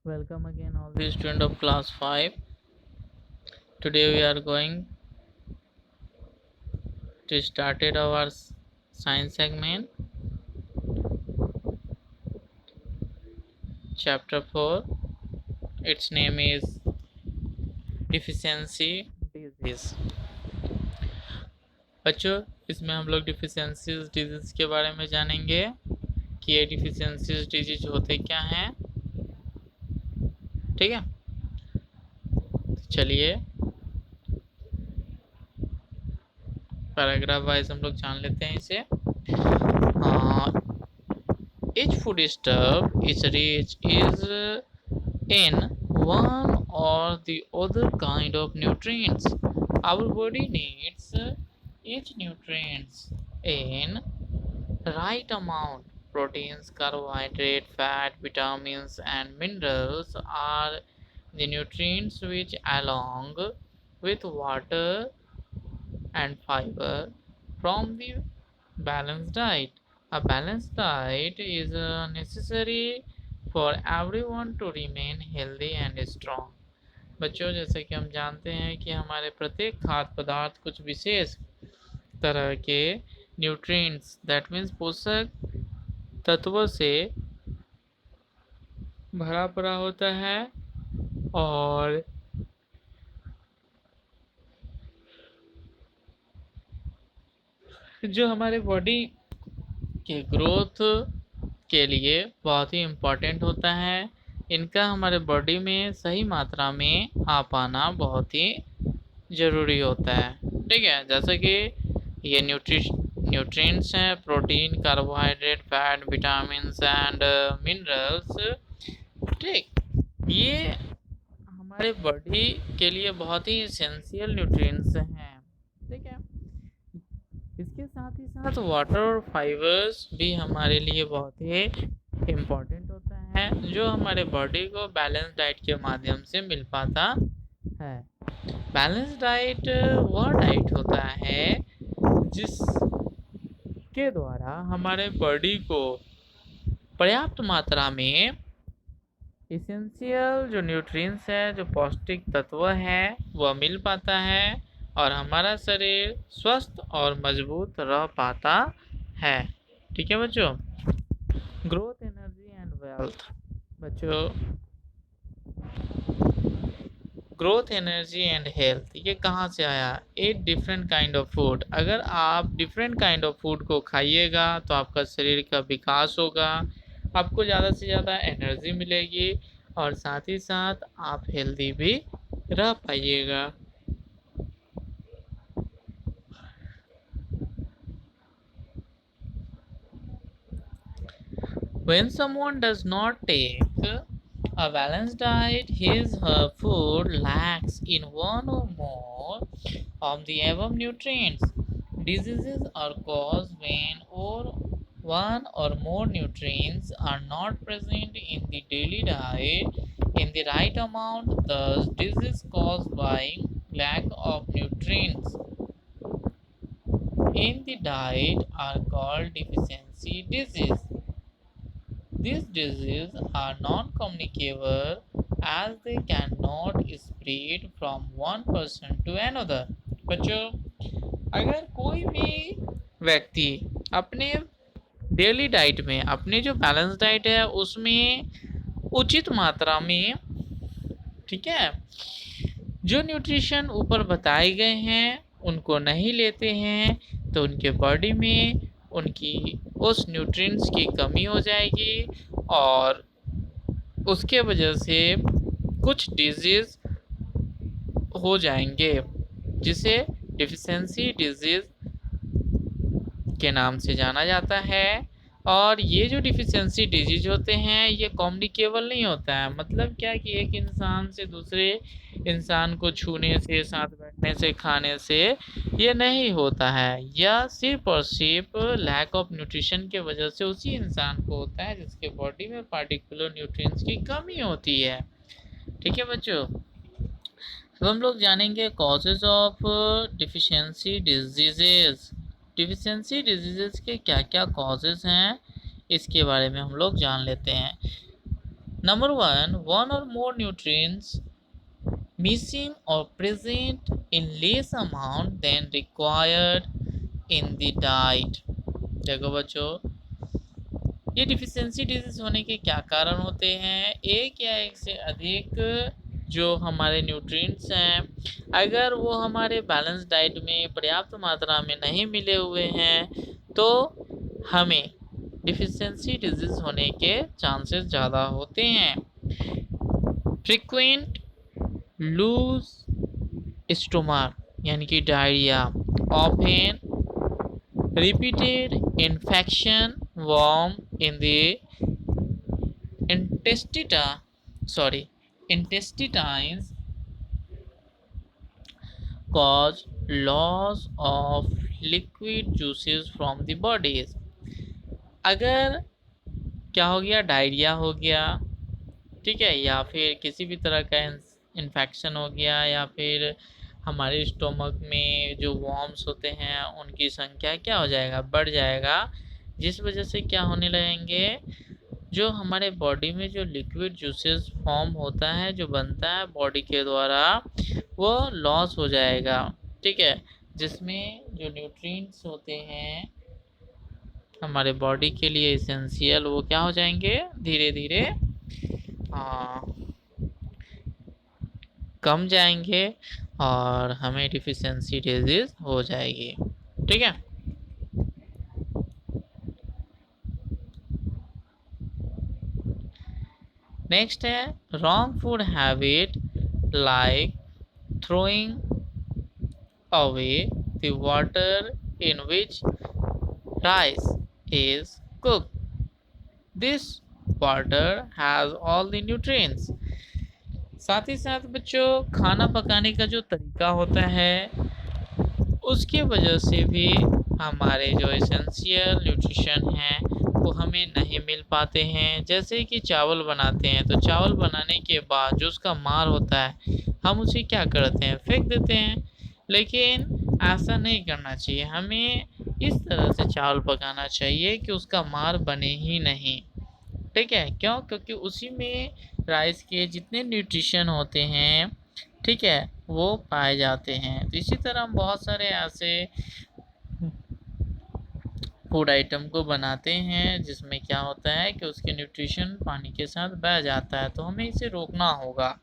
Welcome again, all the students of class 5. Today we are going to start our science segment, chapter 4. Its name is deficiency disease. बच्चों, इसमें हम लोग deficiency disease के बारे में जानेंगे कि ये डिफिशियंसी डिजीज होते क्या हैं। ठीक है, चलिए पैराग्राफ वाइज हम लोग जान लेते हैं इसे। Each foodstuff is rich in one or the other kind of nutrients. Our body needs each nutrients in right amount. Proteins, carbohydrate, fat, vitamins and minerals are the nutrients which, along with water and fiber, from the balanced diet. A balanced diet is necessary for everyone to remain healthy and strong. बच्चों, जैसे कि हम जानते हैं कि हमारे प्रत्येक खाद्य पदार्थ कुछ विशेष तरह के न्यूट्रिएंट्स दैट मीन्स पोषक तत्वों से भरा पड़ा होता है और जो हमारे बॉडी के ग्रोथ के लिए बहुत ही इम्पोर्टेंट होता है। इनका हमारे बॉडी में सही मात्रा में आ पाना बहुत ही ज़रूरी होता है। ठीक है, जैसे कि ये न्यूट्रिएंट्स हैं, protein, carbohydrate, fat, vitamins and minerals. ठीक, ये हमारे बॉडी के लिए बहुत ही एसेंशियल न्यूट्रिएंट्स हैं। ठीक है, इसके साथ ही साथ वाटर और फाइबर्स भी हमारे लिए बहुत ही इम्पोर्टेंट होता है, जो हमारे बॉडी को बैलेंस डाइट के माध्यम से मिल पाता है। बैलेंस डाइट वह डाइट होता है जिसके द्वारा हमारे बॉडी को पर्याप्त मात्रा में एसेंशियल जो न्यूट्रिएंट्स है, जो पौष्टिक तत्व है, वह मिल पाता है और हमारा शरीर स्वस्थ और मजबूत रह पाता है। ठीक है बच्चों, ग्रोथ, एनर्जी एंड वेल्थ। बच्चों, ग्रोथ, एनर्जी एंड हेल्थ ये कहाँ से आया? Eat different kind of food. अगर आप डिफरेंट काइंड ऑफ फूड को खाइएगा तो आपका शरीर का विकास होगा, आपको ज़्यादा से ज़्यादा एनर्जी मिलेगी और साथ ही साथ आप हेल्दी भी रह पाइएगा। When someone does not take a balanced diet, his/her food lacks in one or more of the above nutrients. Diseases are caused when one or more nutrients are not present in the daily diet in the right amount. Thus, disease caused by lack of nutrients in the diet are called deficiency disease. These diseases are non-communicable as they cannot spread from one person to another. बच्चों, अगर कोई भी व्यक्ति अपने daily diet में, अपनी जो balance diet है उसमें उचित मात्रा में, ठीक है, जो न्यूट्रिशन ऊपर बताए गए हैं उनको नहीं लेते हैं तो उनके बॉडी में उनकी उस न्यूट्रिएंट्स की कमी हो जाएगी और उसके वजह से कुछ डिजीज़ हो जाएंगे, जिसे डिफिशियंसी डिजीज़ के नाम से जाना जाता है। और ये जो डिफिशियंसी डिजीज होते हैं ये कम्युनिकेबल नहीं होता है। मतलब क्या कि एक इंसान से दूसरे इंसान को छूने से, साथ बैठने से, खाने से ये नहीं होता है। यह सिर्फ और सिर्फ लैक ऑफ न्यूट्रिशन के वजह से उसी इंसान को होता है जिसके बॉडी में पार्टिकुलर न्यूट्रिएंट्स की कमी होती है। ठीक है बच्चों, अब हम लोग जानेंगे causes of deficiency diseases. Deficiency diseases के क्या क्या कॉजेज हैं इसके बारे में हम लोग जान लेते हैं। Number one or more nutrients missing or present in less amount than required in the diet. देखो बच्चों, ये डिफिशियंसी डिजीज होने के क्या कारण होते हैं? एक या एक से अधिक जो हमारे न्यूट्रिएंट्स हैं, अगर वो हमारे बैलेंस डाइट में पर्याप्त मात्रा में नहीं मिले हुए हैं तो हमें डिफिशियंसी डिजीज होने के चांसेस ज़्यादा होते हैं। फ्रीक्वेंट लूज स्टोमक यानी कि diarrhoea, often repeated infection worm in the intestines cause loss of liquid juices from the bodies। अगर क्या हो गया, डायरिया हो गया, ठीक है, या फिर किसी भी तरह का इन्फेक्शन हो गया, या फिर हमारे स्टोमक में जो वॉर्म्स होते हैं उनकी संख्या क्या हो जाएगा, बढ़ जाएगा, जिस वजह से क्या होने लगेंगे, जो हमारे बॉडी में जो लिक्विड जूसेस फॉर्म होता है, जो बनता है बॉडी के द्वारा, वो लॉस हो जाएगा। ठीक है, जिसमें जो न्यूट्रिएंट्स होते हैं हमारे बॉडी के लिए इसेंशियल, वो क्या हो जाएंगे, धीरे धीरे कम जाएंगे और हमें डिफिशियंसी डिजीज हो जाएगी। ठीक है, नेक्स्ट है wrong food habit like throwing away the water in which rice is cooked. This water has all the nutrients। साथ ही साथ बच्चों, खाना पकाने का जो तरीका होता है उसकी वजह से भी हमारे जो एसेंशियल न्यूट्रिशन हैं वो हमें नहीं मिल पाते हैं। जैसे कि चावल बनाते हैं तो चावल बनाने के बाद जो उसका मार होता है हम उसे क्या करते हैं, फेंक देते हैं। लेकिन ऐसा नहीं करना चाहिए, हमें इस तरह से चावल पकाना चाहिए कि उसका मार बने ही नहीं। ठीक है, क्यों? क्योंकि उसी में राइस के जितने न्यूट्रिशन होते हैं, ठीक है, वो पाए जाते हैं। तो इसी तरह हम बहुत सारे ऐसे फूड आइटम को बनाते हैं जिसमें क्या होता है कि उसके न्यूट्रिशन पानी के साथ बह जाता है, तो हमें इसे रोकना होगा।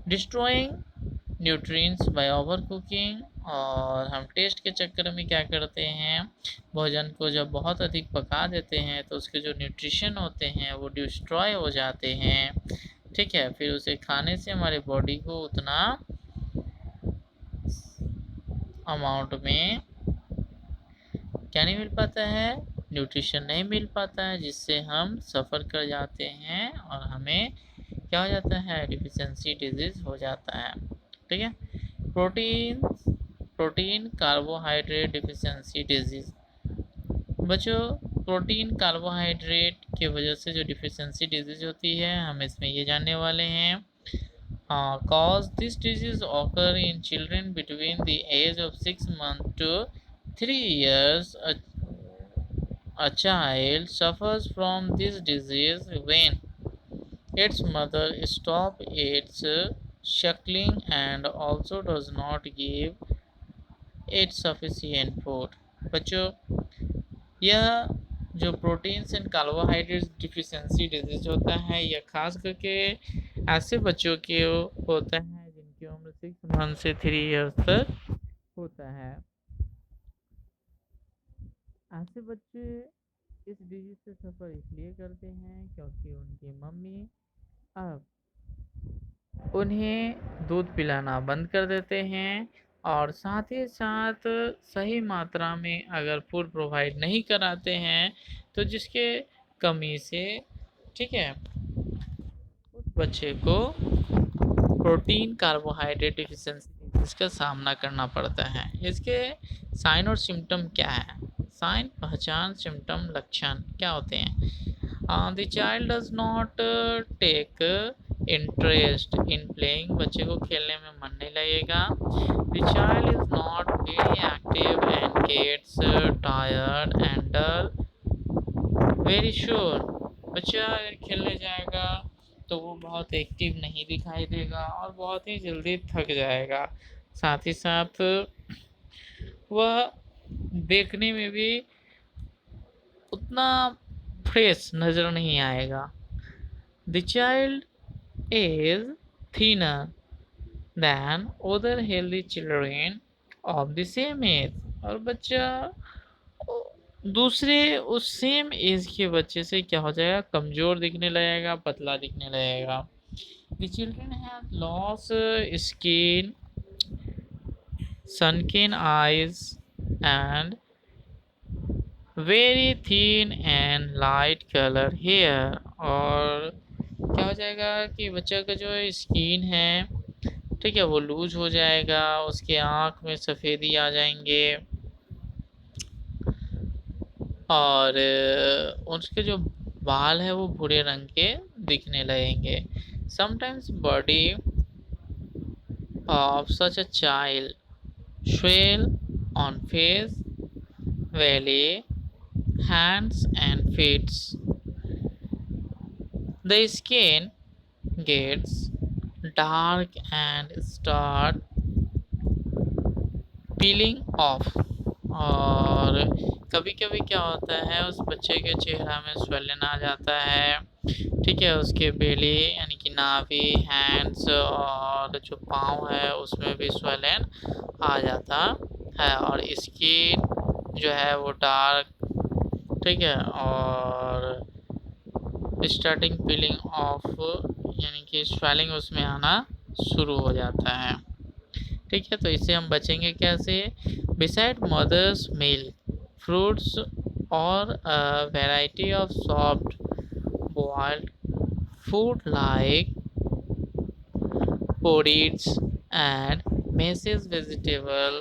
Destroying nutrients by overcooking, और हम टेस्ट के चक्कर में क्या करते हैं, भोजन को जब बहुत अधिक पका देते हैं तो उसके जो न्यूट्रिशन होते हैं वो डिस्ट्रॉय हो जाते हैं। ठीक है, फिर उसे खाने से हमारे बॉडी को उतना अमाउंट में क्या नहीं मिल पाता है, न्यूट्रिशन नहीं मिल पाता है, जिससे हम सफ़र कर जाते हैं और हमें क्या हो जाता है, डिफिशियंसी डिजीज़ हो जाता है। ठीक है, प्रोटीन कार्बोहाइड्रेट डिफिशियंसी डिजीज़। बच्चों, प्रोटीन कार्बोहाइड्रेट की वजह से जो डिफिशियंसी डिजीज़ होती है हम इसमें ये जानने वाले हैं। cause this disease occur in children between the age of 6 months to 3 years. A child suffers from this disease when its mother stops its suckling and also does not give it sufficient food। बच्चों, यह जो proteins and carbohydrates deficiency disease होता है, यह खास करके ऐसे बच्चों के होता है जिनकी उम्र 6 मंथ से 3 इयर्स तक होता है। ऐसे बच्चे इस डिजीज से सफ़र इसलिए करते हैं क्योंकि उनकी मम्मी अब उन्हें दूध पिलाना बंद कर देते हैं, और साथ ही साथ सही मात्रा में अगर फूड प्रोवाइड नहीं कराते हैं तो जिसके कमी से, ठीक है, उस बच्चे को प्रोटीन कार्बोहाइड्रेट डिफिशियंसी इसका सामना करना पड़ता है। इसके साइन और सिम्टम क्या है? साइन, पहचान, सिम्टम, लक्षण क्या होते हैं? The child does not take interest in playing, बच्चे को खेलने में मन नहीं लगेगा। The child is not very active and gets tired and dull very sure. बच्चा अगर खेलने जाएगा तो वो बहुत एक्टिव नहीं दिखाई देगा और बहुत ही जल्दी थक जाएगा। साथ ही साथ वह देखने में भी उतना फ्रेश नज़र नहीं आएगा। The child is thinner than other healthy children of the same age। और बच्चा दूसरे उस सेम एज के बच्चे से क्या हो जाएगा, कमजोर दिखने लगेगा, पतला दिखने लगेगा। The children have lost skin, sunken eyes and very thin and light color hair। और क्या हो जाएगा कि बच्चे का जो स्किन है, ठीक है, वो लूज हो जाएगा, उसके आँख में सफ़ेदी आ जाएंगे और उसके जो बाल है वो भूरे रंग के दिखने लगेंगे। Sometimes body of such a child swell on face, belly, hands and feet। The skin gets dark and start peeling off। और कभी-कभी क्या होता है, उस बच्चे के चेहरा में स्वेलन आ जाता है, ठीक है, उसके बेली यानी कि नाभि, हैंड्स और जो पाँव है उसमें भी स्वेलन आ जाता है और स्किन जो है वो डार्क, ठीक है, और स्टार्टिंग पीलिंग ऑफ यानी कि स्वेलिंग उसमें आना शुरू हो जाता है। ठीक है, तो इससे हम बचेंगे कैसे? बिसाइड मदर्स मिल्क, फ्रूट्स और variety of soft boiled food like porridge and mashed vegetable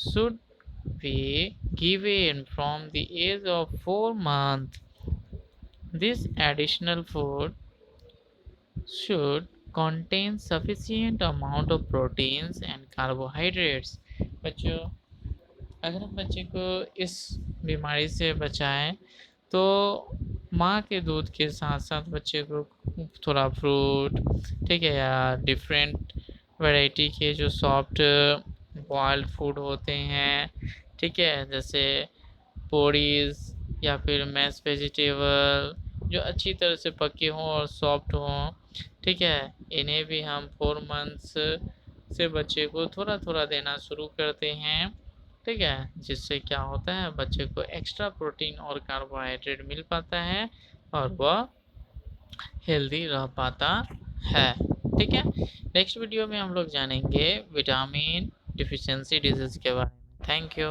should be given from the age of 4 months। This additional food should contain sufficient amount of proteins and carbohydrates। बच्चों, अगर हम बच्चे को इस बीमारी से बचाएं तो माँ के दूध के साथ साथ बच्चे को थोड़ा फ्रूट, ठीक है, या डिफरेंट वैरायटी के जो सॉफ्ट बॉइल्ड फूड होते हैं, ठीक है, जैसे पोरीज या फिर मैश वेजिटेबल जो अच्छी तरह से पके हों और सॉफ्ट हों, ठीक है, इन्हें भी हम 4 मंथ्स से बच्चे को थोड़ा थोड़ा देना शुरू करते हैं। ठीक है, जिससे क्या होता है, बच्चे को एक्स्ट्रा प्रोटीन और कार्बोहाइड्रेट मिल पाता है और वह हेल्दी रह पाता है। ठीक है, नेक्स्ट वीडियो में हम लोग जानेंगे विटामिन डिफिशियंसी डिजीज़ के बारे में। Thank you.